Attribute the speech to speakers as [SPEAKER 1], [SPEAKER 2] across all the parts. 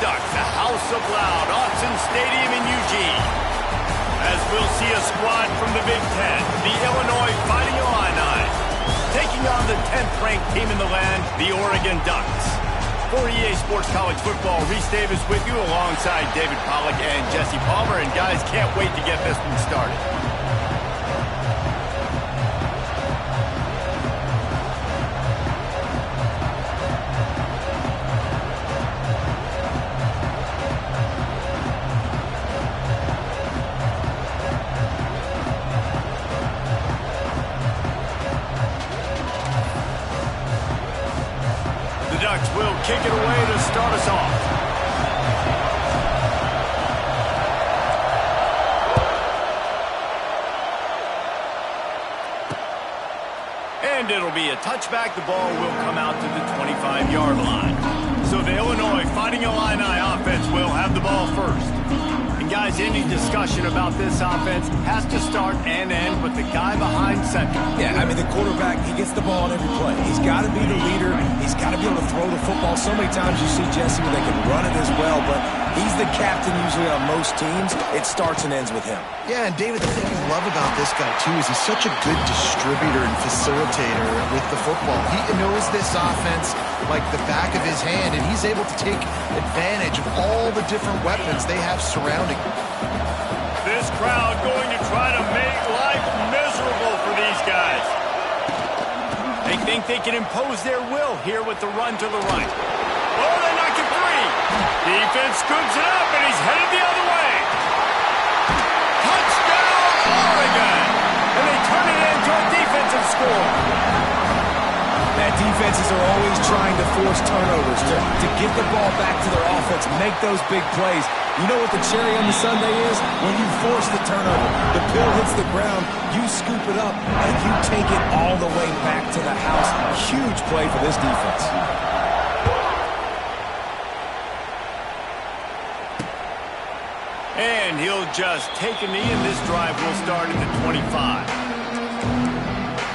[SPEAKER 1] Ducks, the House of Loud, Autzen Stadium in Eugene. As we'll see a squad from the Big Ten, the Illinois Fighting Illini, taking on the 10th-ranked team in the land, the Oregon Ducks. For EA Sports College Football, Reese Davis with you alongside David Pollack and Jesse Palmer. And guys, can't wait to get this one started. Will kick it away to start us off. And it'll be a touchback. The ball will come out to the 25-yard line. So the Illinois Fighting Illini offense will have the ball first. And guys, any discussion about this offense has to start and end with the guy behind center.
[SPEAKER 2] Yeah, I mean, the quarterback, he gets the ball on every play. He's got to be the leader. He's got to be able to throw the football. So many times you see Jesse where they can run it as well, but he's the captain usually on most teams. It starts and ends with him.
[SPEAKER 3] Yeah, and David, the thing you love about this guy, too, is he's such a good distributor and facilitator with the football. He knows this offense like the back of his hand, and he's able to take advantage of all the different weapons they have surrounding him.
[SPEAKER 1] This crowd going to try to make life miserable for these guys. They think they can impose their will here with the run to the right. Oh, they knock it free. Defense scoops it up, and he's headed the other way. Touchdown, Oregon! And they turn it into a defensive score.
[SPEAKER 2] That defenses are always trying to force turnovers, to get the ball back to their offense, make those big plays. You know what the cherry on the sundae is? When you force the turnover, the pill hits the ground, you scoop it up, and you take it all the way back to the house. Huge play for this defense.
[SPEAKER 1] And he'll just take a knee, and this drive will start at the 25.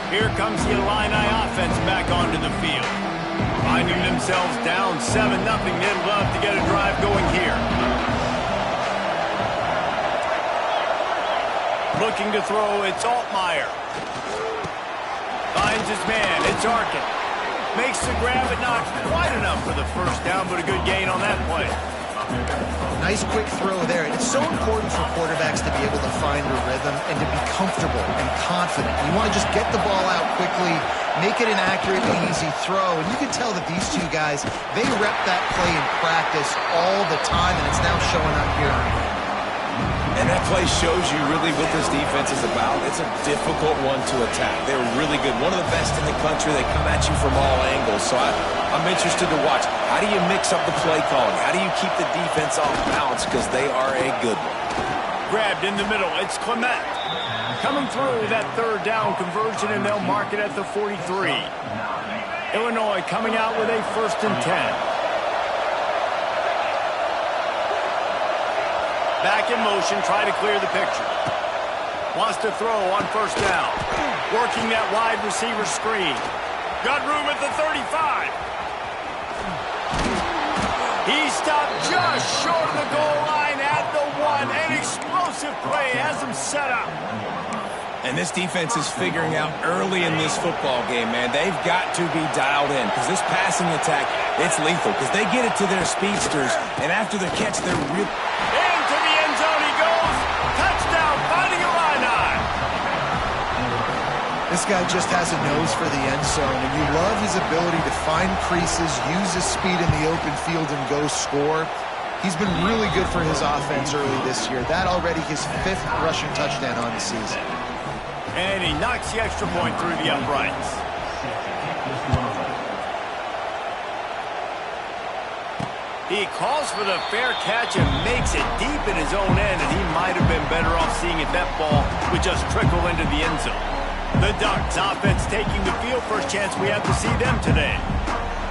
[SPEAKER 1] Here comes the Illini offense back onto the field. Finding themselves down 7-0, they'd love to get a drive going here. Looking to throw, it's Altmaier. Finds his man, it's Arkin. Makes the grab, but not quite enough for the first down, but a good gain on that play.
[SPEAKER 3] Nice quick throw there. It's so important for quarterbacks to be able to find their rhythm and to be comfortable and confident. You want to just get the ball out quickly, make it an accurate and easy throw. And you can tell that these two guys, they rep that play in practice all the time, and it's now showing up here.
[SPEAKER 2] And that play shows you really what this defense is about. It's a difficult one to attack. They're really good. One of the best in the country. They come at you from all angles. So I'm interested to watch. How do you mix up the play calling? How do you keep the defense off balance? Because they are a good one.
[SPEAKER 1] Grabbed in the middle. It's Clement. Coming through that third down conversion, and they'll mark it at the 43. Illinois coming out with a 1st and 10. Back in motion, try to clear the picture. Wants to throw on 1st down. Working that wide receiver screen. Got room at the 35. He stopped just short of the goal line at the 1. An explosive play has him set up.
[SPEAKER 2] And this defense is figuring out early in this football game, man. They've got to be dialed in because this passing attack, it's lethal because they get it to their speedsters, and after the catch, they're real.
[SPEAKER 1] Into the end zone he goes. Touchdown, Fighting Illini.
[SPEAKER 3] This guy just has a nose for the end zone, and you love his ability to find creases, use his speed in the open field, and go score. He's been really good for his offense early this year. That already his 5th rushing touchdown on the season.
[SPEAKER 1] And he knocks the extra point through the uprights. He calls for the fair catch and makes it deep in his own end, and he might have been better off seeing if that ball would just trickle into the end zone. The Ducks offense taking the field. First chance we have to see them today.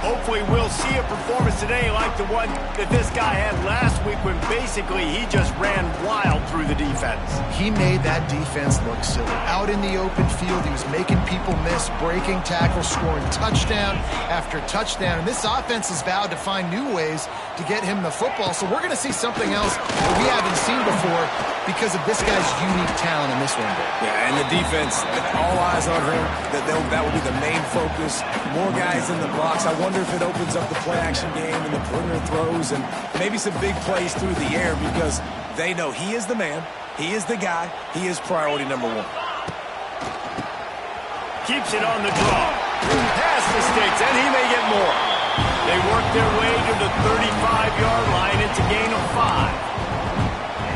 [SPEAKER 1] Hopefully we'll see a performance today like the one that this guy had last week when basically he just ran wild through the defense.
[SPEAKER 3] He made that defense look silly. Out in the open field, he was making people miss, breaking tackles, scoring touchdown after touchdown. And this offense has vowed to find new ways to get him the football. So we're going to see something else that we haven't seen before because of this guy's unique talent in this one.
[SPEAKER 2] Yeah, and the defense, all eyes on him. That will be the main focus. More guys in the box. I wonder if it opens up the play-action game and the perimeter throws and maybe some big plays through the air because they know he is the man, he is the guy, he is priority number one.
[SPEAKER 1] Keeps it on the draw. Pass mistakes, and he may get more. They work their way to the 35-yard line. It's a gain of 5.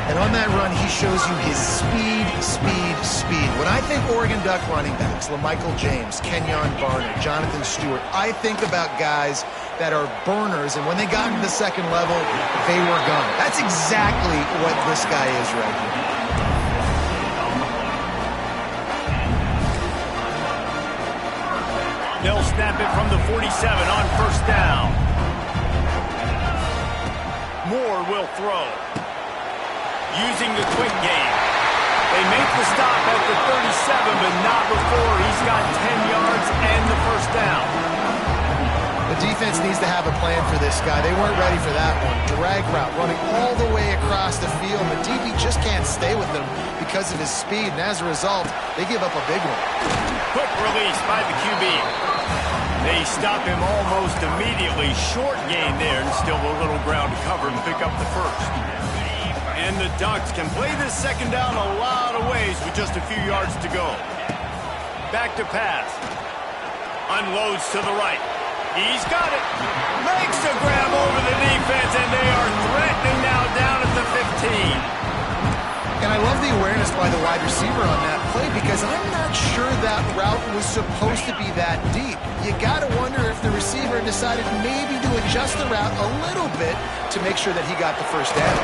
[SPEAKER 3] And on that run, he shows you his speed, speed, speed. When I think Oregon Duck running backs, LaMichael James, Kenyon Barner, Jonathan Stewart, I think about guys that are burners, and when they got to the second level, they were gone. That's exactly what this guy is right here.
[SPEAKER 1] They'll snap it from the 47 on first down. Moore will throw. Using the quick game. They make the stop at the 37, but not before he's got 10 yards and the first down.
[SPEAKER 3] The defense needs to have a plan for this guy. They weren't ready for that one. Drag route, running all the way across the field. The DB just can't stay with him because of his speed, and as a result, they give up a big one.
[SPEAKER 1] Quick release by the QB. They stop him almost immediately. Short gain there, and still a little ground to cover and pick up the first. And the Ducks can play this second down a lot of ways with just a few yards to go. Back to pass. Unloads to the right. He's got it. Makes a grab over the defense, and they are threatening now down at the 15.
[SPEAKER 3] And I love the awareness by the wide receiver on that play because I'm not sure that route was supposed to be that deep. You got to wonder if the receiver decided maybe to adjust the route a little bit to make sure that he got the first down.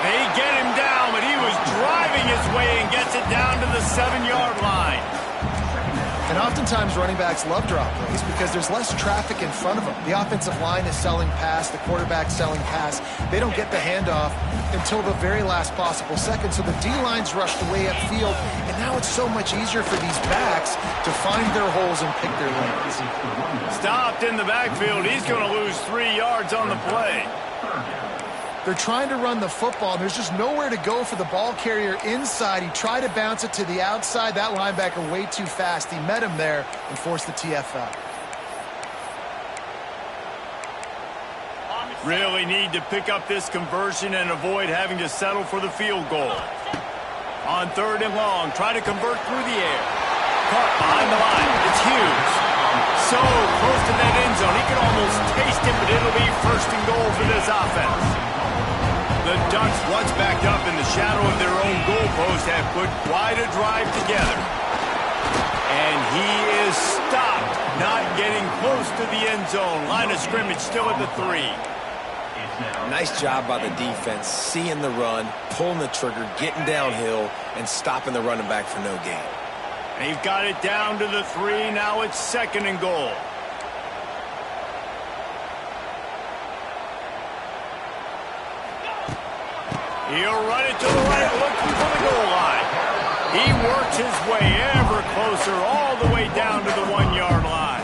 [SPEAKER 1] They get him down, but he was driving his way and gets it down to the 7-yard line.
[SPEAKER 3] And oftentimes running backs love drop plays because there's less traffic in front of them. The offensive line is selling pass, the quarterback's selling pass. They don't get the handoff until the very last possible second. So the D-line's rushed way upfield, and now it's so much easier for these backs to find their holes and pick their lanes.
[SPEAKER 1] Stopped in the backfield. He's going to lose 3 yards on the play.
[SPEAKER 3] They're trying to run the football, and there's just nowhere to go for the ball carrier inside. He tried to bounce it to the outside. That linebacker way too fast. He met him there and forced the TFL.
[SPEAKER 1] Really need to pick up this conversion and avoid having to settle for the field goal. On 3rd and long, try to convert through the air. Caught behind the line. It's Hughes. So close to that end zone. He can almost taste it, but it'll be 1st and goal for this offense. The Ducks, once backed up in the shadow of their own goalpost, have put quite a drive together. And he is stopped, not getting close to the end zone. Line of scrimmage still at the 3.
[SPEAKER 2] Nice job by the defense, seeing the run, pulling the trigger, getting downhill, and stopping the running back for no gain.
[SPEAKER 1] They've got it down to the 3. Now it's 2nd and goal. He'll run it to the right, looking for the goal line. He works his way ever closer, all the way down to the 1-yard line.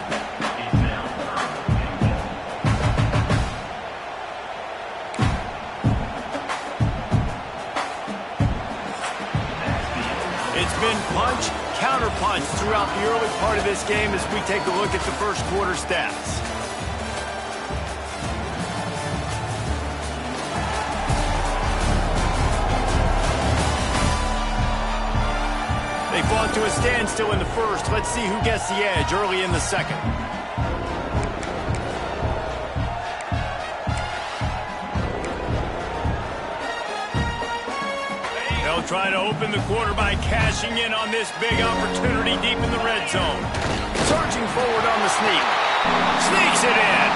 [SPEAKER 1] It's been punch, counter-punch throughout the early part of this game as we take a look at the first quarter stats. They fought to a standstill in the first. Let's see who gets the edge early in the second. They'll try to open the quarter by cashing in on this big opportunity deep in the red zone. Surging forward on the sneak. Sneaks it in.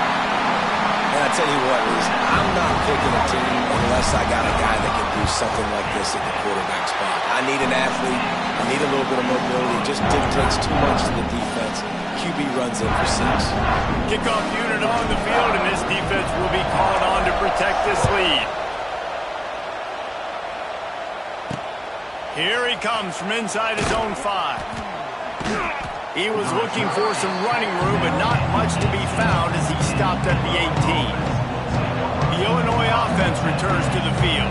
[SPEAKER 2] And I tell you what, I'm not picking a team unless I got a guy that can do something like this at the quarterback spot. I need an athlete. I need a little bit of mobility. It just dictates too much to the defense. QB runs in for 6.
[SPEAKER 1] Kickoff unit on the field, and this defense will be called on to protect this lead. Here he comes from inside his own 5. He was looking for some running room, but not much to be found as he stopped at the 18. The Illinois offense returns to the field.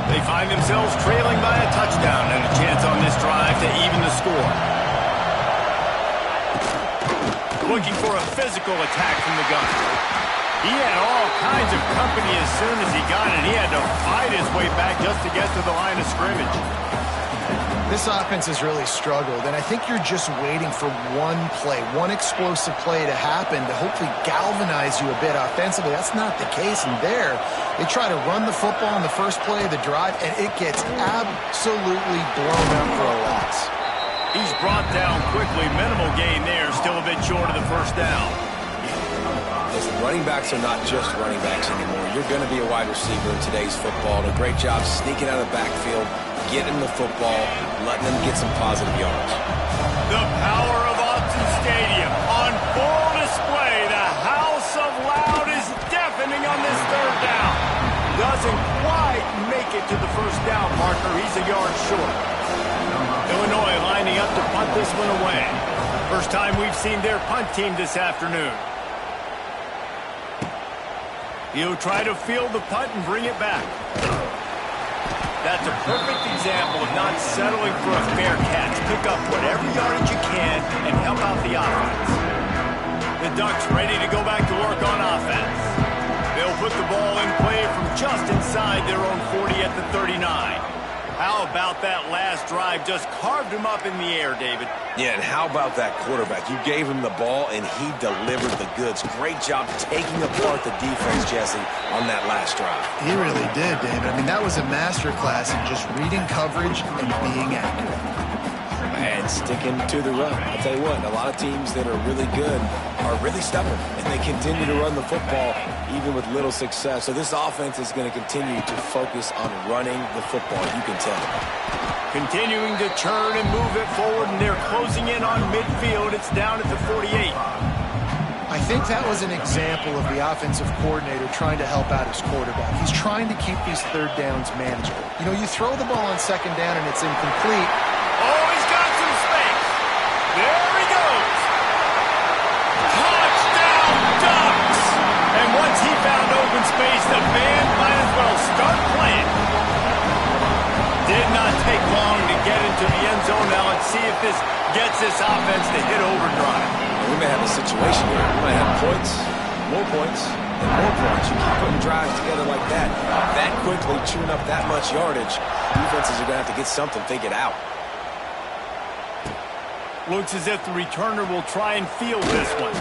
[SPEAKER 1] They find themselves trailing by a touchdown and a chance on this drive to even the score. Looking for a physical attack from the gun. He had all kinds of company as soon as he got it. He had to fight his way back just to get to the line of scrimmage.
[SPEAKER 3] This offense has really struggled, and I think you're just waiting for one play, one explosive play to happen to hopefully galvanize you a bit offensively. That's not the case, and there, they try to run the football in the first play of the drive, and it gets absolutely blown up for a loss.
[SPEAKER 1] He's brought down quickly. Minimal gain there, still a bit short of the first down.
[SPEAKER 2] Listen, running backs are not just running backs anymore. You're going to be a wide receiver in today's football. And a great job sneaking out of the backfield, getting the football, letting them get some positive yards.
[SPEAKER 1] The power of Autzen Stadium on full display. The house of loud is deafening on this third down. Doesn't quite make it to the first down marker. He's a yard short. Illinois lining up to punt this one away. First time we've seen their punt team this afternoon. He'll try to field the punt and bring it back. That's a perfect example of not settling for a fair catch. Pick up whatever yardage you can and help out the offense. The Ducks ready to go back to work on offense. They'll put the ball in play from just inside their own 40 at the 39. How about that last drive? Just carved him up in the air, David.
[SPEAKER 2] Yeah, and how about that quarterback? You gave him the ball, and he delivered the goods. Great job taking apart the defense, Jesse, on that last drive.
[SPEAKER 3] He really did, David. I mean, that was a masterclass in just reading coverage and being accurate.
[SPEAKER 2] And sticking to the run. I'll tell you what, a lot of teams that are really good are really stubborn, and they continue to run the football even with little success. So this offense is going to continue to focus on running the football. You can tell.
[SPEAKER 1] Continuing to churn and move it forward, and they're closing in on midfield. It's down at the 48.
[SPEAKER 3] I think that was an example of the offensive coordinator trying to help out his quarterback. He's trying to keep these third downs manageable. You know, you throw the ball on second down and it's incomplete.
[SPEAKER 1] Oh, he's got some space. There he goes. Touchdown, Ducks! And once he found open space, the band might as well start playing. Did not take long to get into the end zone. Now let's see if this gets this offense to hit overdrive.
[SPEAKER 2] We may have a situation here. We might have points, and more points. You keep putting drives together like that quickly, chewing up that much yardage, defenses are going to have to get something figured out.
[SPEAKER 1] Looks as if the returner will try and field this one.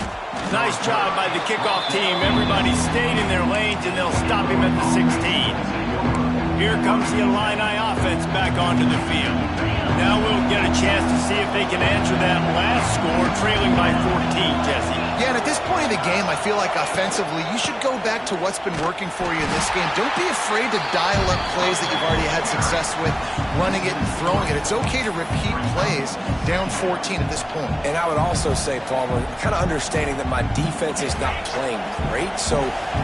[SPEAKER 1] Nice job by the kickoff team. Everybody stayed in their lanes, and they'll stop him at the 16. Here comes the Illini offense back onto the field. Now we'll get a chance to see if they can answer that last score, trailing by 14, Jesse.
[SPEAKER 3] Yeah, and at this point in the game, I feel like offensively, you should go back to what's been working for you in this game. Don't be afraid to dial up plays that you've already had success with, running it and throwing it. It's okay to repeat plays down 14 at this point.
[SPEAKER 2] And I would also say, Palmer, kind of understanding that my defense is not playing great, so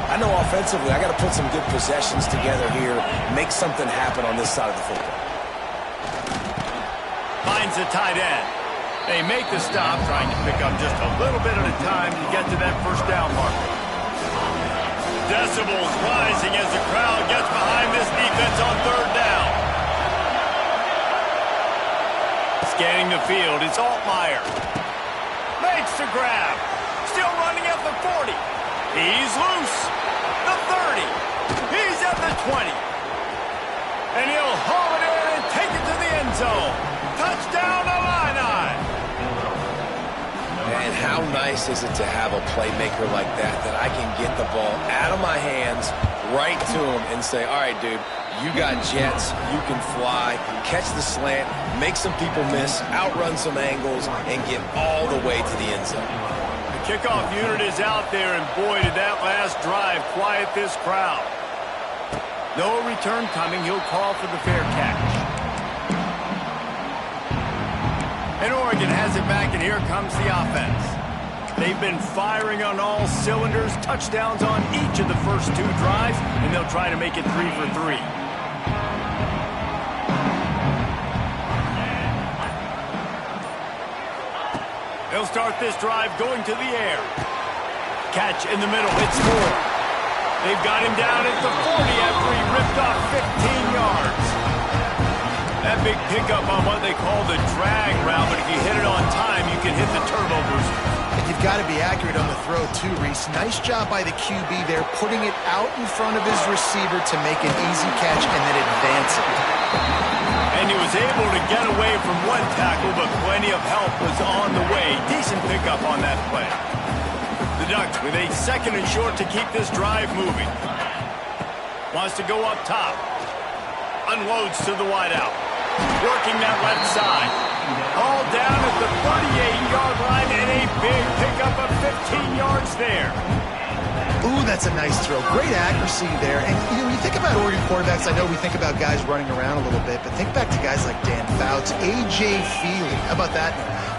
[SPEAKER 2] I know offensively I got to put some good possessions together here, make something happen on this side of the football.
[SPEAKER 1] Finds the tight end. They make the stop, trying to pick up just a little bit at a time to get to that first down marker. Decibels rising as the crowd gets behind this defense on third down. Scanning the field, it's Altmaier. Makes the grab. Still running at the 40. He's loose. The 30. He's at the 20. And he'll haul it in and take it to the end zone. Touchdown, Illini!
[SPEAKER 2] And how nice is it to have a playmaker like that I can get the ball out of my hands, right to him, and say, all right, dude, you got jets, you can fly, catch the slant, make some people miss, outrun some angles, and get all the way to the end zone.
[SPEAKER 1] The kickoff unit is out there, and boy, did that last drive quiet this crowd. No return coming. He'll call for the fair catch. And Oregon has it back, and here comes the offense. They've been firing on all cylinders, touchdowns on each of the first 2 drives, and they'll try to make it 3 for 3. They'll start this drive going to the air. Catch in the middle, it's Moore. They've got him down at the 40 after he ripped off 15 yards. That big pickup on what they call the drag route, but if you hit it on time, you can hit the turbo booster.
[SPEAKER 3] And you've got to be accurate on the throw, too, Reese. Nice job by the QB there, putting it out in front of his receiver to make an easy catch and then advance it.
[SPEAKER 1] And he was able to get away from one tackle, but plenty of help was on the way. Decent pickup on that play. The Ducks with a 2nd and short to keep this drive moving. Wants to go up top. Unloads to the wideout. Working that left side. All down at the 38-yard line and a big pickup of 15 yards there.
[SPEAKER 3] Ooh, that's a nice throw. Great accuracy there. And, you know, when you think about Oregon quarterbacks, I know we think about guys running around a little bit, but think back to guys like Dan Fouts, A.J. Feely. How about that?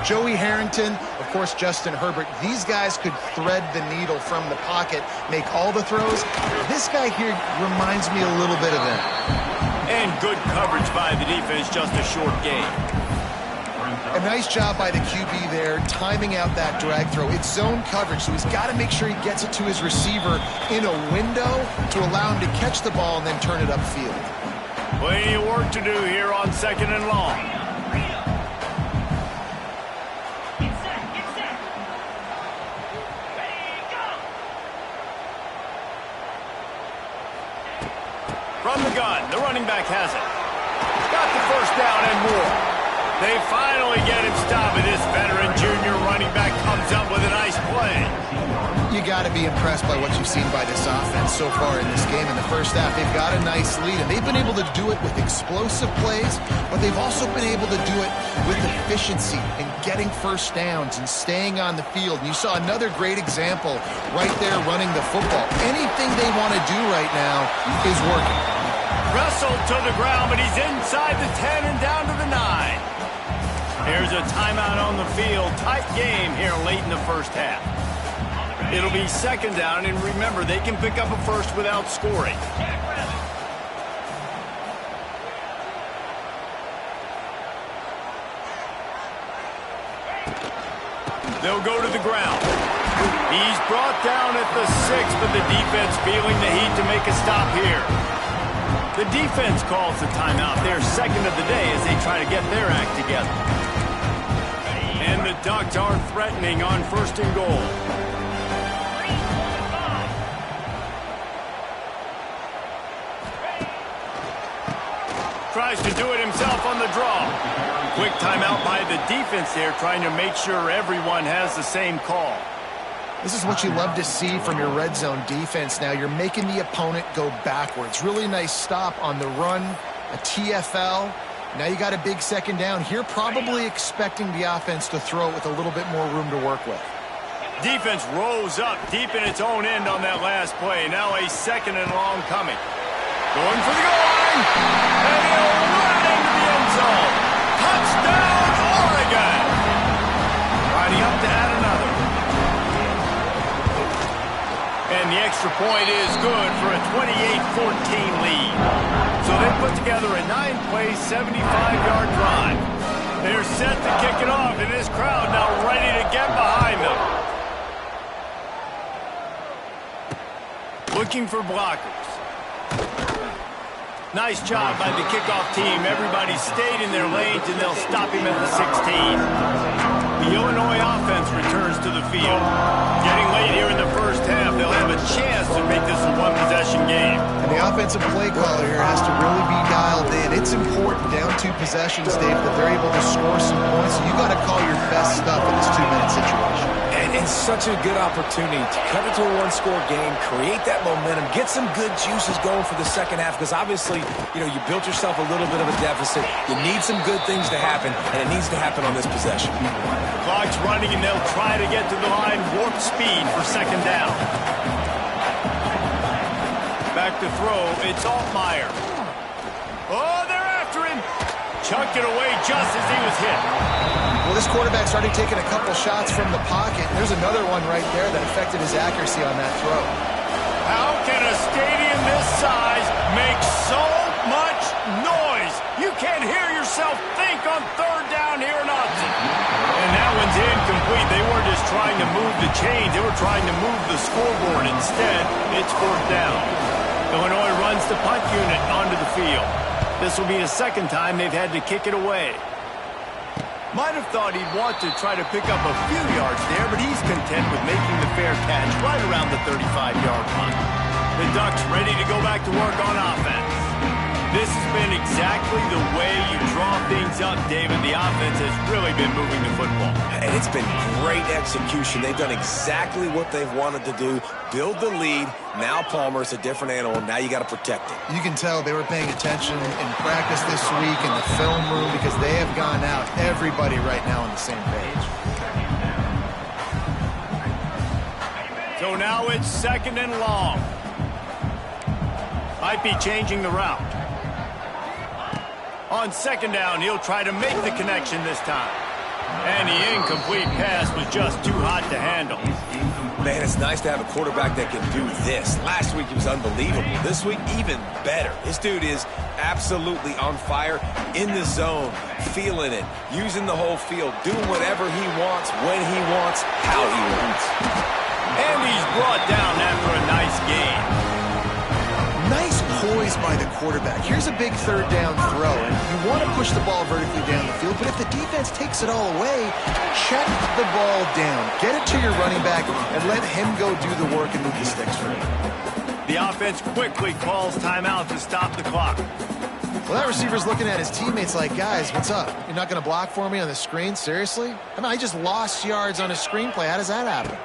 [SPEAKER 3] Joey Harrington, of course, Justin Herbert. These guys could thread the needle from the pocket, make all the throws. This guy here reminds me a little bit of them.
[SPEAKER 1] And good coverage by the defense, just a short gain.
[SPEAKER 3] A nice job by the QB there, timing out that drag throw. It's zone coverage, so he's got to make sure he gets it to his receiver in a window to allow him to catch the ball and then turn it upfield.
[SPEAKER 1] Plenty of work to do here on 2nd and long. From the gun, the running back has it. Got the 1st down and more. They finally get him stopped, and this veteran junior running back comes up with a nice play.
[SPEAKER 3] You got to be impressed by what you've seen by this offense so far in this game. In the first half, they've got a nice lead, and they've been able to do it with explosive plays, but they've also been able to do it with efficiency and getting 1st downs and staying on the field. And you saw another great example right there running the football. Anything they want to do right now is working.
[SPEAKER 1] Wrestled to the ground, but he's inside the 10 and down to the 9. There's a timeout on the field. Tight game here late in the first half. It'll be 2nd down, and remember, they can pick up a 1st without scoring. They'll go to the ground. He's brought down at the 6, but the defense feeling the heat to make a stop here. The defense calls the timeout. Their 2nd of the day as they try to get their act together. And the Ducks are threatening on 1st and goal. Tries to do it himself on the draw. Quick timeout by the defense there, trying to make sure everyone has the same call.
[SPEAKER 3] This is what you love to see from your red zone defense now. You're making the opponent go backwards. Really nice stop on the run, a TFL. Now you got a big 2nd down. Here probably expecting the offense to throw it with a little bit more room to work with.
[SPEAKER 1] Defense rose up deep in its own end on that last play. Now a 2nd and long coming. Going for the goal line. And he'll run into the end zone. Touchdown, Oregon. Riding up to add another. And the extra point is good for a 28-14 lead. So they put together a 9-play, 75-yard drive. They're set to kick it off, and this crowd now ready to get behind them. Looking for blockers. Nice job by the kickoff team. Everybody stayed in their lanes, and they'll stop him at the 16. The Illinois offense returns to the field. Getting late here in the first half, they'll have a chance to make this a one-possession game.
[SPEAKER 3] And the offensive play caller here has to really be dialed in. It's important, down 2 possessions, Dave, that they're able to score some points. You got to call your best stuff in this 2-minute situation.
[SPEAKER 2] And it's such a good opportunity to cut it to a 1-score game, create that momentum, get some good juices going for the 2nd half, because obviously, you know, you built yourself a little bit of a deficit. You need some good things to happen, and it needs to happen on this possession.
[SPEAKER 1] The clock's running, and they'll try to get to the line warp speed for 2nd down. Back to throw, it's Altmaier. Oh, they're after him. chucked it away just as he was hit.
[SPEAKER 3] Well, this quarterback started taking a couple shots from the pocket. There's another one right there that affected his accuracy on that throw.
[SPEAKER 1] How can a stadium this size make so much noise? You can't hear yourself think on third down here in Austin. And that one's incomplete. They weren't just trying to move the chains. They were trying to move the scoreboard. Instead, it's fourth down. Illinois runs the punt unit onto the field. This will be the second time they've had to kick it away. Might have thought he'd want to try to pick up a few yards there, but he's content with making the fair catch right around the 35-yard line. The Ducks ready to go back to work on offense. This has been exactly the way you draw things up, David. The offense has really been moving the football.
[SPEAKER 2] And it's been great execution. They've done exactly what they've wanted to do. Build the lead. Now Palmer's a different animal. Now you got to protect it.
[SPEAKER 3] You can tell they were paying attention in practice this week in the film room because they have gone out, everybody right now on the same page.
[SPEAKER 1] So now it's second and long. Might be changing the route. On second down, he'll try to make the connection this time. And the incomplete pass was just too hot to handle.
[SPEAKER 2] Man, it's nice to have a quarterback that can do this. Last week he was unbelievable. This week, even better. This dude is absolutely on fire, in the zone, feeling it, using the whole field, doing whatever he wants, when he wants, how he wants.
[SPEAKER 1] And he's brought down after a nice gain.
[SPEAKER 3] Nice poise by the quarterback. Here's a big third down throw, and you want to push the ball vertically down the field, but if the defense takes it all away, check the ball down. Get it to your running back and let him go do the work and move the sticks for you.
[SPEAKER 1] The offense quickly calls timeout to stop the clock.
[SPEAKER 3] Well, that receiver's looking at his teammates like, guys, what's up? You're not going to block for me on the screen? Seriously? I mean, I just lost yards on a screenplay. How does that happen?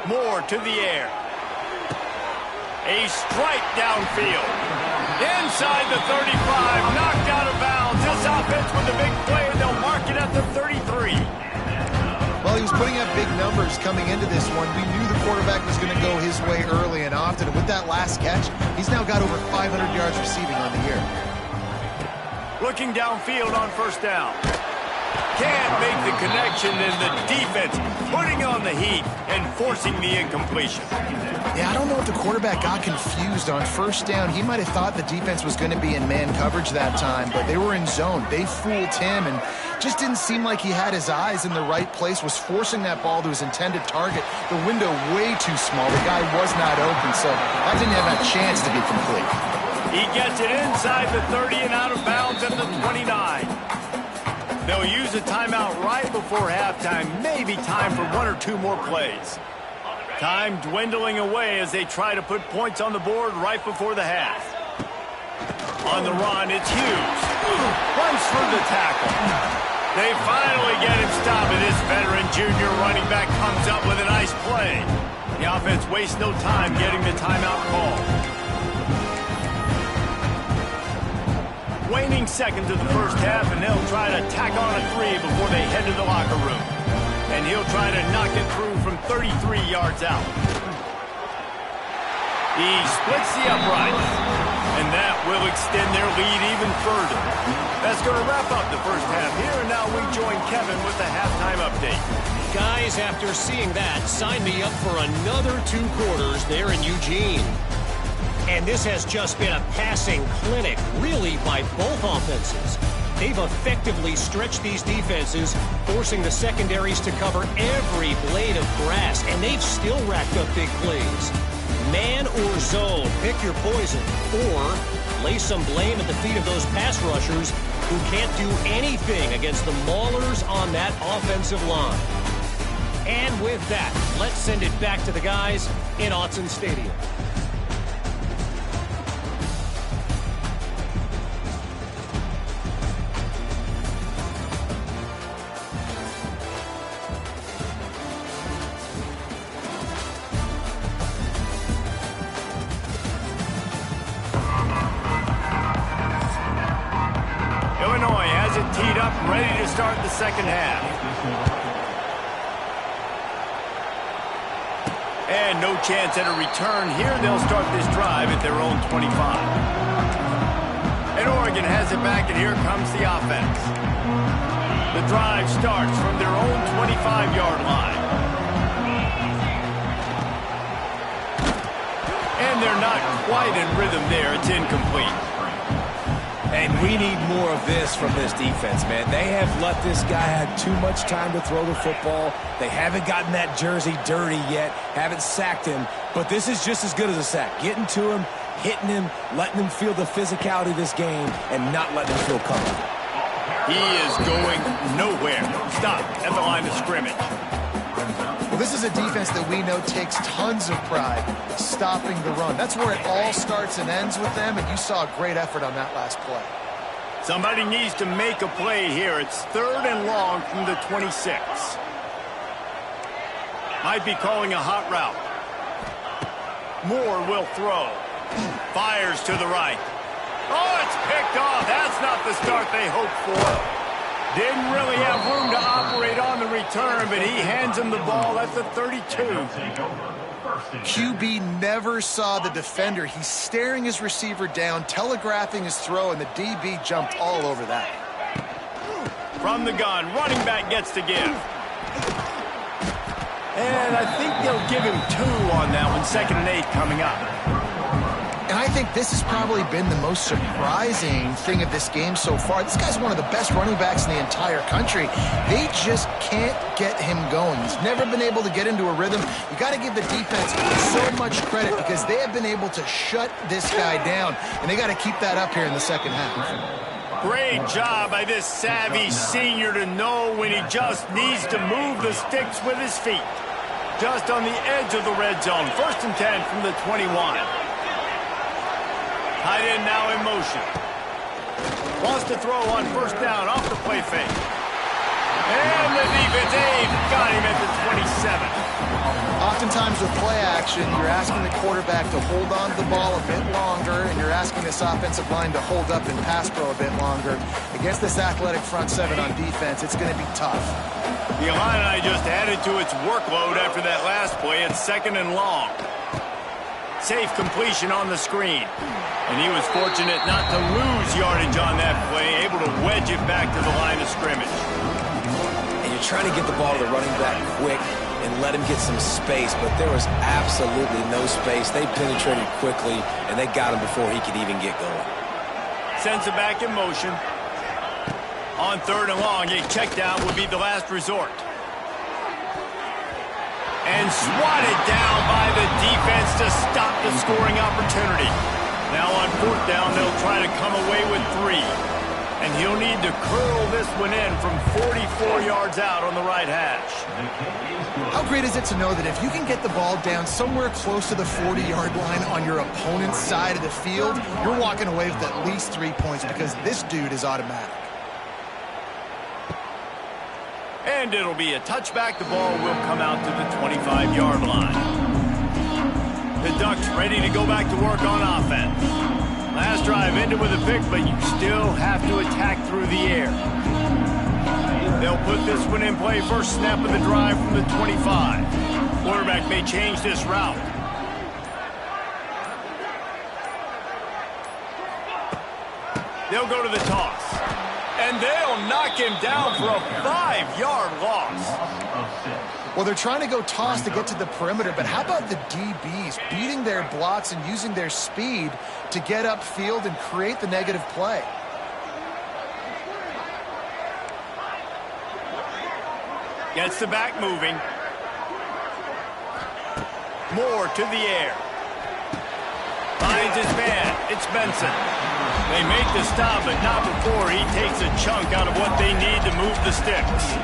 [SPEAKER 1] Moore to the air. A strike downfield. Inside the 35, knocked out of bounds. This offense with a big play, and they'll mark it at the 33.
[SPEAKER 3] Well, he was putting up big numbers coming into this one. We knew the quarterback was going to go his way early and often. And with that last catch, he's now got over 500 yards receiving on the year.
[SPEAKER 1] Looking downfield on first down. Can't make the connection, and the defense putting on the heat and forcing the incompletion.
[SPEAKER 3] Yeah, I don't know if the quarterback got confused on first down. He might have thought the defense was going to be in man coverage that time, but they were in zone. They fooled him and just didn't seem like he had his eyes in the right place, was forcing that ball to his intended target. The window way too small. The guy was not open, so that didn't have a chance to be complete.
[SPEAKER 1] He gets it inside the 30 and out of bounds at the 29. They'll use a timeout right before halftime. Maybe time for one or two more plays. Time dwindling away as they try to put points on the board right before the half. On the run, it's Hughes. Runs through the tackle. They finally get him stopped, and this veteran junior running back comes up with a nice play. The offense wastes no time getting the timeout call. Waning seconds of the first half, and they'll try to tack on a three before they head to the locker room. And he'll try to knock it through from 33 yards out. He splits the uprights, and that will extend their lead even further. That's going to wrap up the first half here, and now we join Kevin with the halftime update.
[SPEAKER 4] Guys, after seeing that, sign me up for another 2 quarters there in Eugene. And this has just been a passing clinic, really, by both offenses. They've effectively stretched these defenses, forcing the secondaries to cover every blade of grass, and they've still racked up big plays. Man or zone, pick your poison, or lay some blame at the feet of those pass rushers who can't do anything against the maulers on that offensive line. And with that, let's send it back to the guys in Autzen Stadium.
[SPEAKER 1] Teed up, ready to start the second half. And no chance at a return here. They'll start this drive at their own 25. And And Oregon has it back, and here comes the offense. The drive starts from their own 25-yard line. And they're not quite in rhythm there. It's incomplete.
[SPEAKER 2] And we need more of this from this defense, man. They have let this guy have too much time to throw the football. They haven't gotten that jersey dirty yet, haven't sacked him. But this is just as good as a sack. Getting to him, hitting him, letting him feel the physicality of this game, and not letting him feel comfortable.
[SPEAKER 1] He is going nowhere. Stop at the line of scrimmage.
[SPEAKER 3] Well, this is a defense that we know takes tons of pride stopping the run. That's where it all starts and ends with them, and you saw a great effort on that last play.
[SPEAKER 1] Somebody needs to make a play here. It's 3rd and long from the 26. Might be calling a hot route. Moore will throw. Fires to the right. Oh, it's picked off. That's not the start they hoped for. Didn't really have room to operate on the return, but he hands him the ball at the 32.
[SPEAKER 3] QB never saw the defender. He's staring his receiver down, telegraphing his throw, and the DB jumped all over that.
[SPEAKER 1] From the gun, running back gets to give. And I think they'll give him 2 on that one. 2nd and 8 coming up.
[SPEAKER 3] And I think this has probably been the most surprising thing of this game so far. This guy's one of the best running backs in the entire country. They just can't get him going. He's never been able to get into a rhythm. You got to give the defense so much credit because they have been able to shut this guy down, and they got to keep that up here in the second half.
[SPEAKER 1] Great job by this savvy senior to know when he just needs to move the sticks with his feet. Just on the edge of the red zone. 1st and 10 from the 21. Tight end now in motion. Wants to throw on 1st down off the play fake. And the defense got him at the 27.
[SPEAKER 3] Oftentimes with play action, you're asking the quarterback to hold on to the ball a bit longer, and you're asking this offensive line to hold up and pass pro a bit longer. Against this athletic front 7 on defense, it's going to be tough.
[SPEAKER 1] The Illini just added to its workload after that last play. It's 2nd and long. Safe completion on the screen. And he was fortunate not to lose yardage on that play, able to wedge it back to the line of scrimmage.
[SPEAKER 2] And you're trying to get the ball to the running back quick and let him get some space, but there was absolutely no space. They penetrated quickly, and they got him before he could even get going.
[SPEAKER 1] Sends it back in motion. On 3rd and long, a check down would be the last resort. And swatted down by the defense to stop the scoring opportunity. Now on 4th down, they'll try to come away with 3. And he'll need to curl this one in from 44 yards out on the right hash.
[SPEAKER 3] How great is it to know that if you can get the ball down somewhere close to the 40-yard line on your opponent's side of the field, you're walking away with at least 3 points because this dude is automatic.
[SPEAKER 1] And it'll be a touchback. The ball will come out to the 25-yard line. The Ducks ready to go back to work on offense. Last drive ended with a pick, but you still have to attack through the air. They'll put this one in play. First snap of the drive from the 25. Quarterback may change this route. They'll go to the toss. And they'll knock him down for a 5-yard loss.
[SPEAKER 3] Well, they're trying to go toss to get to the perimeter, but how about the DBs beating their blocks and using their speed to get upfield and create the negative play?
[SPEAKER 1] Gets the back moving. Moore to the air. Finds his man. It's Benson. They make the stop, but not before he takes a chunk out of what they need to move the sticks.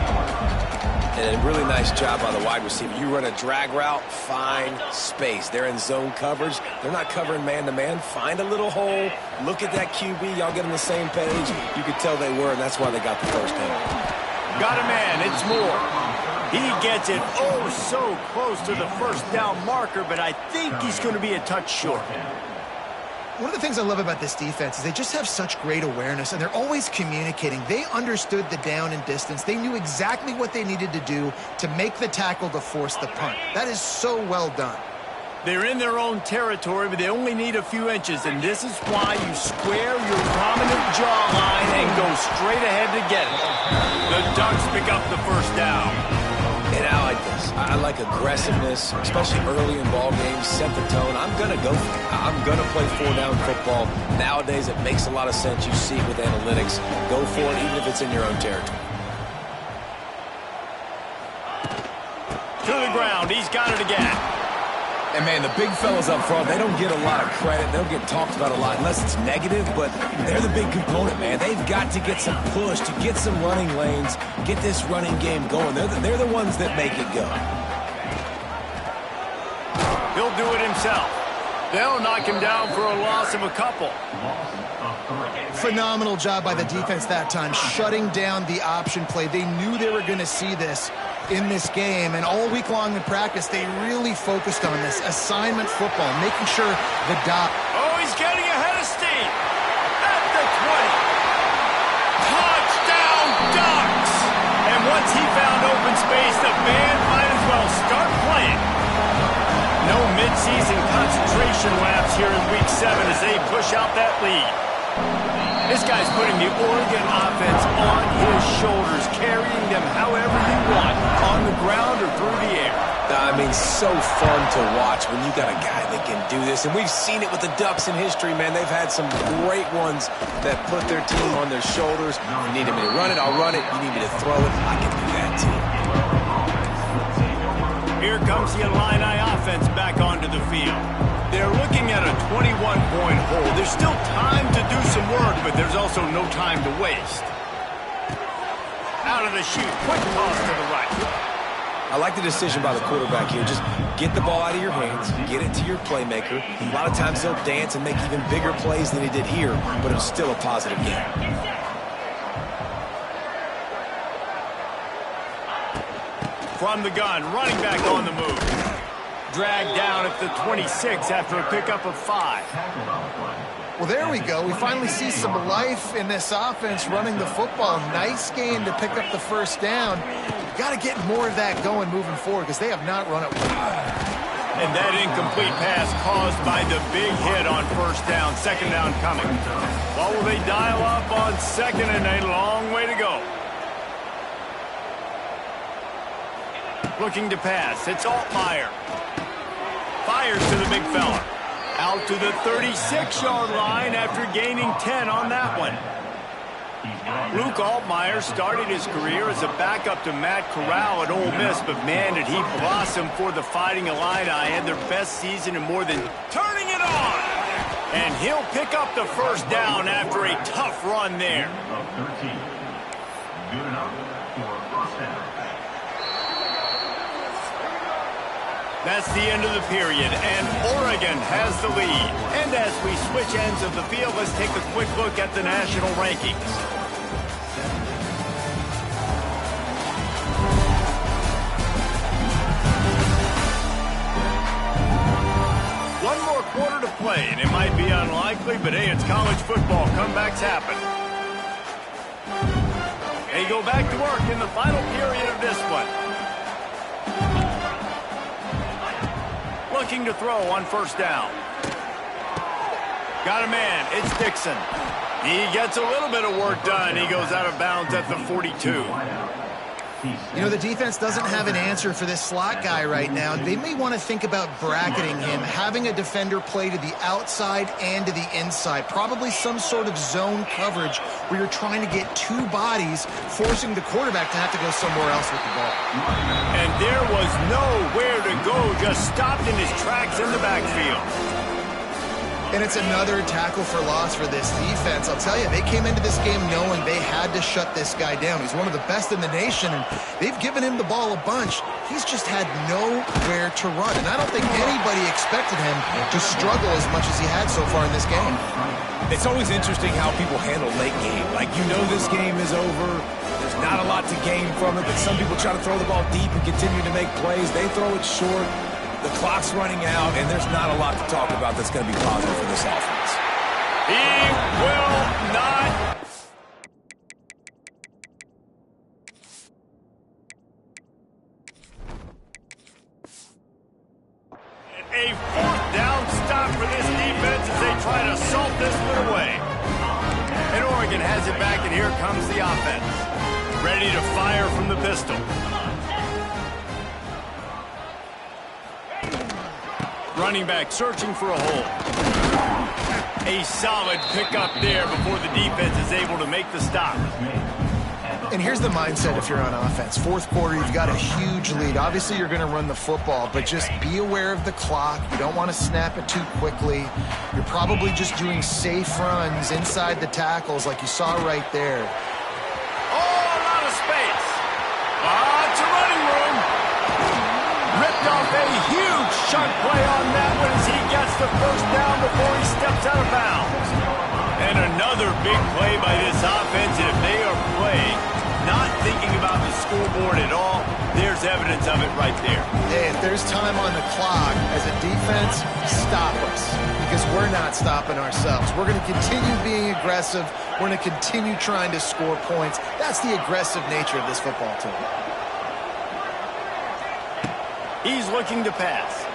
[SPEAKER 2] And a really nice job by the wide receiver. You run a drag route, find space. They're in zone coverage. They're not covering man-to-man. Find a little hole. Look at that QB. Y'all get on the same page. You could tell they were, and that's why they got the first down.
[SPEAKER 1] Got a man. It's Moore. He gets it oh so close to the 1st down marker, but I think he's going to be a touch short.
[SPEAKER 3] One of the things I love about this defense is they just have such great awareness, and they're always communicating. They understood the down and distance. They knew exactly what they needed to do to make the tackle to force the punt. That is so well done.
[SPEAKER 1] They're in their own territory, but they only need a few inches, and this is why you square your prominent jawline and go straight ahead to get it. The Ducks pick up the first down.
[SPEAKER 2] And I like this. I like aggressiveness, especially early in ball games. Set the tone. I'm going to go for it. I'm going to play four-down football. Nowadays, it makes a lot of sense. You see it with analytics. Go for it, even if it's in your own territory.
[SPEAKER 1] To the ground. He's got it again.
[SPEAKER 2] And, man, the big fellas up front, they don't get a lot of credit. They don't get talked about a lot unless it's negative, but they're the big component, man. They've got to get some push, to get some running lanes, get this running game going. They're the ones that make it go.
[SPEAKER 1] He'll do it himself. They'll knock him down for a loss of a couple.
[SPEAKER 3] Phenomenal job by the defense that time, shutting down the option play. They knew they were going to see this in this game, and all week long in practice, they really focused on this assignment football, making sure the dot.
[SPEAKER 1] Oh, he's getting ahead of steam. At the 20. Touchdown, Ducks! And once he found open space, the band might as well start playing. No midseason concentration laps here in Week 7 as they push out that lead. This guy's putting the Oregon offense on his shoulders, carrying them however you want, on the ground or through the air.
[SPEAKER 2] I mean, so fun to watch when you got a guy that can do this. And we've seen it with the Ducks in history, man. They've had some great ones that put their team on their shoulders. You need me to run it, I'll run it. You need me to throw it, I can do that too.
[SPEAKER 1] Here comes the Illini offense back onto the field. They're looking at a 21-point hole. There's still time to do some work, but there's also no time to waste. Out of the chute, quick toss to the right.
[SPEAKER 2] I like the decision by the quarterback here. Just get the ball out of your hands, get it to your playmaker. A lot of times he'll dance and make even bigger plays than he did here, but it's still a positive game.
[SPEAKER 1] From the gun, running back on the move. Dragged down at the 26 after a pickup of 5.
[SPEAKER 3] Well, there we go. We finally see some life in this offense running the football. Nice game to pick up the first down. Got to get more of that going moving forward because they have not run it well.
[SPEAKER 1] And that incomplete pass caused by the big hit on first down. Second down coming. What will they dial up on second, and a long way to go. Looking to pass. It's Altmaier. Fires to the big fella. Out to the 36-yard line after gaining 10 on that one. Luke Altmaier started his career as a backup to Matt Corral at Ole Miss, but man, did he blossom for the Fighting Illini. Had their best season in more than turning it on. And he'll pick up the first down after a tough run there. Good enough for first down. That's the end of the period, and Oregon has the lead. And as we switch ends of the field, let's take a quick look at the national rankings. One more quarter to play, and it might be unlikely, but hey, it's college football. Comebacks happen. They go back to work in the final period of this one. Looking to throw on first down. Got a man. It's Dixon. He gets a little bit of work done. He goes out of bounds at the 42.
[SPEAKER 3] You know, the defense doesn't have an answer for this slot guy right now. They may want to think about bracketing him, having a defender play to the outside and to the inside. Probably some sort of zone coverage where you're trying to get two bodies, forcing the quarterback to have to go somewhere else with the ball.
[SPEAKER 1] And there was nowhere to go, just stopped in his tracks in the backfield.
[SPEAKER 3] And it's another tackle for loss for this defense. I'll tell you, they came into this game knowing they had to shut this guy down. He's one of the best in the nation, and they've given him the ball a bunch. He's just had nowhere to run, and I don't think anybody expected him to struggle as much as he had so far in this game.
[SPEAKER 2] It's always interesting how people handle late game. Like, you know this game is over. There's not a lot to gain from it, but some people try to throw the ball deep and continue to make plays. They throw it short. The clock's running out, and there's not a lot to talk about that's going to be positive for this offense.
[SPEAKER 1] He will not. A fourth down stop for this defense as they try to salt this one away. And Oregon has it back, and here comes the offense. Ready to fire from the pistol. Running back searching for a hole. A solid pickup there before the defense is able to make the stop.
[SPEAKER 3] And here's the mindset if you're on offense. Fourth quarter, you've got a huge lead. Obviously, you're going to run the football, but just be aware of the clock. You don't want to snap it too quickly. You're probably just doing safe runs inside the tackles like you saw right there.
[SPEAKER 1] Oh, a lot of space. Lots of running room. Ripped off a huge chunk play on that one as he gets the first down before he steps out of bounds. And another big play by this offense. If they are playing, not thinking about the scoreboard at all, there's evidence of it right there.
[SPEAKER 3] Hey, if there's time on the clock, as a defense, stop us. Because we're not stopping ourselves. We're going to continue being aggressive. We're going to continue trying to score points. That's the aggressive nature of this football team.
[SPEAKER 1] He's looking to pass.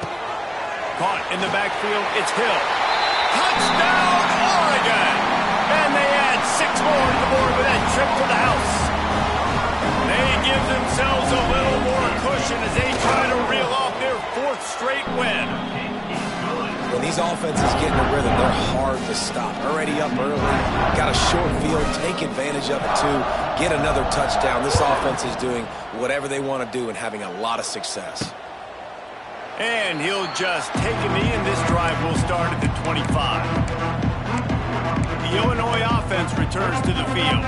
[SPEAKER 1] Caught in the backfield, it's Hill. Touchdown, Oregon! And they add 6 more to the board with that trip to the house. They give themselves a little more cushion as they try to reel off their 4th straight win.
[SPEAKER 2] When these offenses get in a rhythm, they're hard to stop. Already up early, got a short field, take advantage of it too, get another touchdown. This offense is doing whatever they want to do and having a lot of success.
[SPEAKER 1] And he'll just take a knee, and this drive will start at the 25. The Illinois offense returns to the field.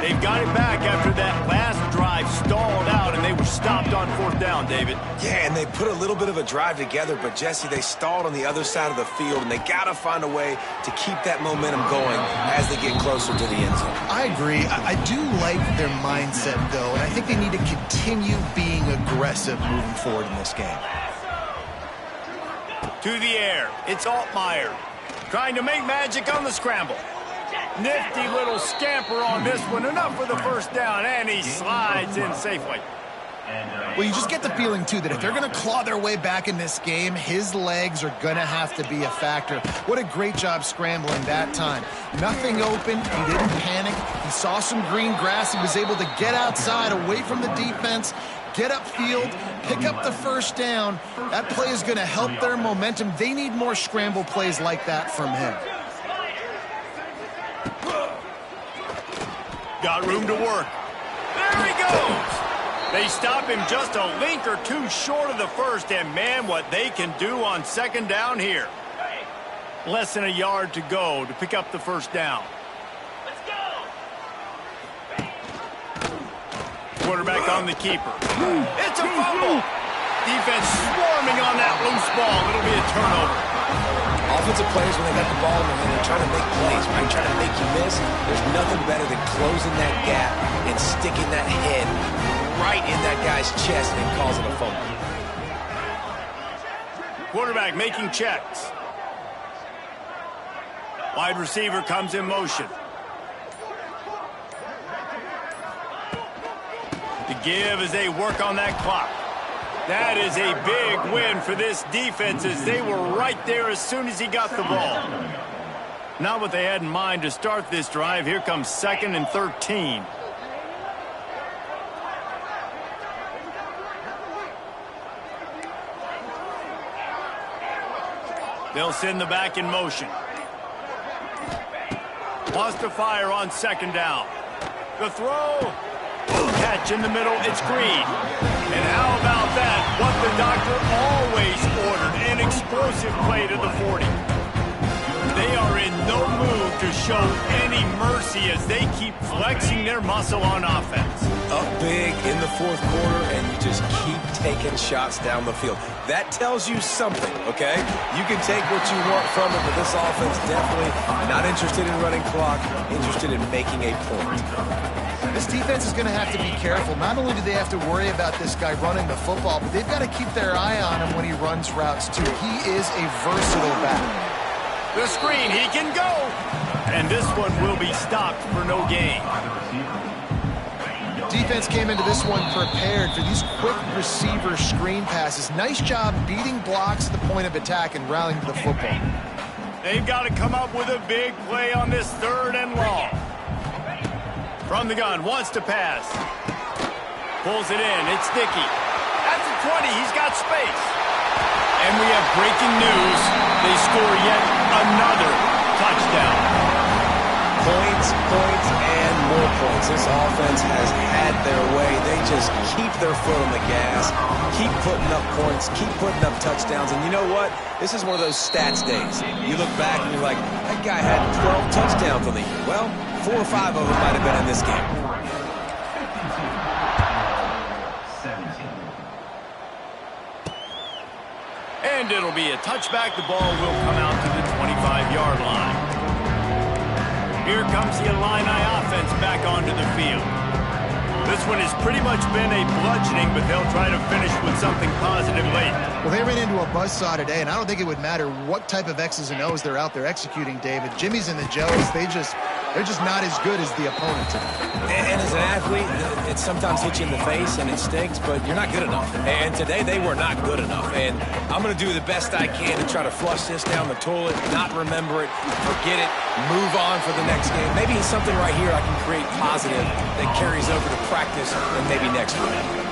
[SPEAKER 1] They've got it back after that last drive stalled out, and they were stopped on 4th down, David.
[SPEAKER 2] Yeah, and they put a little bit of a drive together, but, Jesse, they stalled on the other side of the field, and they got to find a way to keep that momentum going as they get closer to the end zone.
[SPEAKER 3] I agree. I do like their mindset, though, and I think they need to continue being aggressive moving forward in this game.
[SPEAKER 1] To the air, it's Altmaier, trying to make magic on the scramble. Nifty little scamper on this one, enough for the first down, and he slides in safely.
[SPEAKER 3] Well, you just get the feeling, too, that if they're going to claw their way back in this game, his legs are going to have to be a factor. What a great job scrambling that time. Nothing open. He didn't panic. He saw some green grass. He was able to get outside, away from the defense, get upfield, pick up the first down. That play is going to help their momentum. They need more scramble plays like that from him.
[SPEAKER 1] Got room to work. There he goes. They stop him just a link or two short of the first, and man, what they can do on 2nd down here. Less than a yard to go to pick up the first down. Let's go. Quarterback on the keeper. It's a fumble. Defense swarming on that loose ball. It'll be a turnover.
[SPEAKER 2] Offensive players, when they got the ball in their hand, they're trying to make plays, right? Trying to make you miss. There's nothing better than closing that gap and sticking that head right in that guy's chest and causing a fumble.
[SPEAKER 1] Quarterback making checks. Wide receiver comes in motion. The give as they work on that clock. That is a big win for this defense as they were right there as soon as he got the ball. Not what they had in mind to start this drive. Here comes 2nd and 13. They'll send the back in motion. Wants to fire on 2nd down. The throw. Catch in the middle, it's Green. And how about that? What the doctor always ordered, an explosive play to the 40. They are in no mood to show any mercy as they keep flexing their muscle on offense.
[SPEAKER 2] Up big in the 4th quarter, and you just keep taking shots down the field. That tells you something, okay? You can take what you want from it, but this offense definitely not interested in running clock, interested in making a point.
[SPEAKER 3] This defense is going to have to be careful. Not only do they have to worry about this guy running the football, but they've got to keep their eye on him when he runs routes, too. He is a versatile back.
[SPEAKER 1] The screen, he can go. And this one will be stopped for no gain.
[SPEAKER 3] Defense came into this one prepared for these quick receiver screen passes. Nice job beating blocks at the point of attack and rallying to the football.
[SPEAKER 1] They've got to come up with a big play on this 3rd and long. From the gun, wants to pass. Pulls it in, it's Dickey. At the 20, he's got space. And we have breaking news. They score yet another touchdown.
[SPEAKER 2] Points, and more points. This offense has had their way. They just keep their foot on the gas, keep putting up points, keep putting up touchdowns. And you know what? This is one of those stats days. You look back and you're like, that guy had 12 touchdowns on the year. Well, 4 or 5 of them might have been in this game.
[SPEAKER 1] And it'll be a touchback. The ball will come out to the 25-yard line. Here comes the Illini offense back onto the field. This one has pretty much been a bludgeoning, but they'll try to finish with something positive late.
[SPEAKER 3] Well, they ran into a buzzsaw today, and I don't think it would matter what type of X's and O's they're out there executing, David. Jimmy's and the Joes, they're just not as good as the opponent today.
[SPEAKER 2] And as an athlete, it sometimes hits you in the face and it stinks, but you're not good enough. And today they were not good enough. And I'm going to do the best I can to try to flush this down the toilet, not remember it, forget it, move on for the next game. Maybe something right here I can create positive that carries over to practice and maybe next week.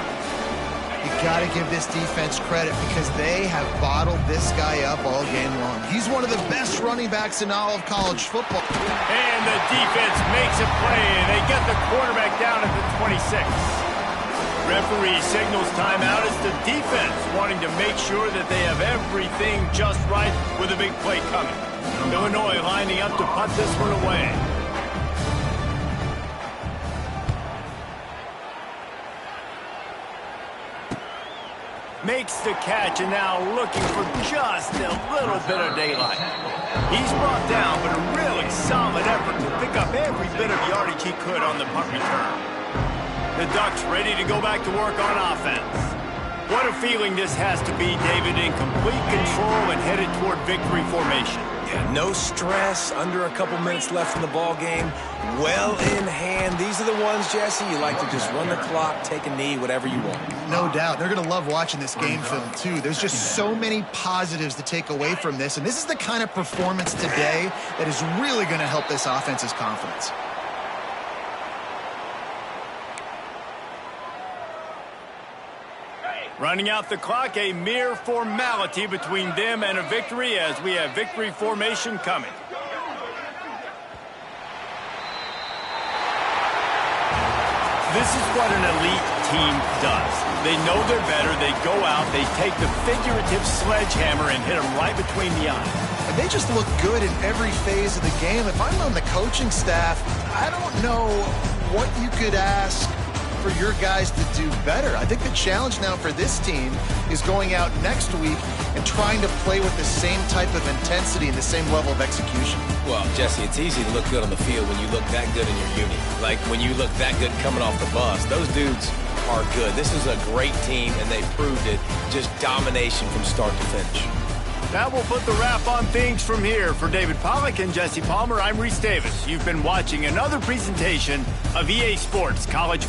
[SPEAKER 3] You got to give this defense credit because they have bottled this guy up all game long. He's one of the best running backs in all of college football.
[SPEAKER 1] And the defense makes a play. They get the quarterback down at the 26. Referee signals timeout as the defense wanting to make sure that they have everything just right with a big play coming. Illinois lining up to punt this one away. Makes the catch and now looking for just a little bit of daylight. He's brought down, but a really solid effort to pick up every bit of yardage he could on the punt return. The Ducks ready to go back to work on offense. What a feeling this has to be, David, in complete control and headed toward victory formation.
[SPEAKER 2] Yeah, no stress, under a couple minutes left in the ball game, well in hand. These are the ones, Jesse, you like to just run the clock, take a knee, whatever you want.
[SPEAKER 3] No doubt. They're going to love watching this game film, too. There's just so many positives to take away from this, and this is the kind of performance today that is really going to help this offense's confidence.
[SPEAKER 1] Running out the clock, a mere formality between them and a victory as we have victory formation coming. This is what an elite team does. They know they're better, they go out, they take the figurative sledgehammer and hit them right between the eyes.
[SPEAKER 3] And they just look good in every phase of the game. If I'm on the coaching staff, I don't know what you could ask for your guys to do better. I think the challenge now for this team is going out next week and trying to play with the same type of intensity and the same level of execution.
[SPEAKER 2] Well, Jesse, it's easy to look good on the field when you look that good in your unit. Like when you look that good coming off the bus. Those dudes are good. This is a great team, and they proved it. Just domination from start to finish.
[SPEAKER 1] That will put the wrap on things from here. For David Pollack and Jesse Palmer, I'm Reese Davis. You've been watching another presentation of EA Sports College